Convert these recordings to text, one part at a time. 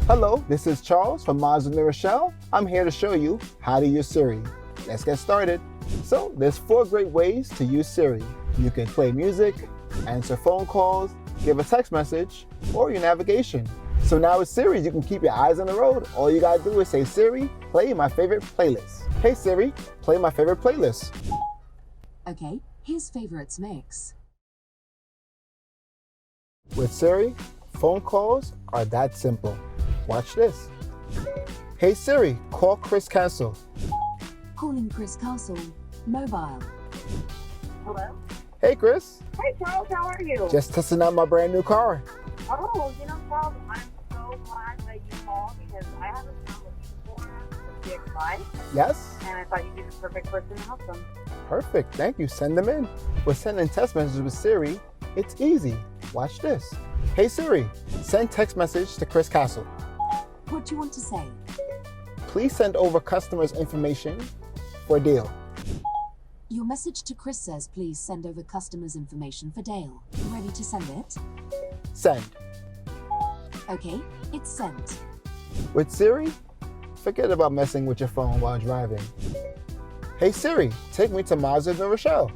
Hello, this is Charles from Mazda Rochelle. I'm here to show you how to use Siri. Let's get started. So there's 4 great ways to use Siri. You can play music, answer phone calls, give a text message, or your navigation. So now with Siri, you can keep your eyes on the road. All you gotta do is say, Siri, play my favorite playlist. Hey Siri, play my favorite playlist. Okay, here's favorites mix. With Siri, phone calls are that simple. Watch this. Hey Siri, call Chris Castle. Calling Chris Castle, mobile. Hello? Hey Chris, Hey Charles, how are you? just testing out my brand new car. Oh, Charles, I'm so glad that you called because I have a sound looking for the CX-5 Yes? and I thought you'd be the perfect person to help them. Perfect, thank you, send them in. With sending text messages with Siri, it's easy. Watch this. Hey Siri, send text message to Chris Castle. What do you want to say? Please send over customer's information for deal. Your message to Chris says please send over customer's information for Dale. Ready to send it? Send. Okay, it's sent. With Siri, forget about messing with your phone while driving. Hey Siri, take me to Mazda of New Rochelle.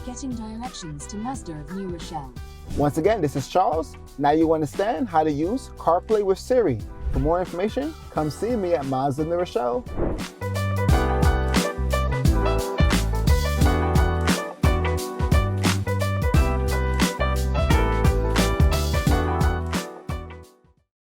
Getting directions to Mazda of New Rochelle. Once again, this is Charles. Now you understand how to use CarPlay with Siri. For more information, come see me at Mazda of New Rochelle.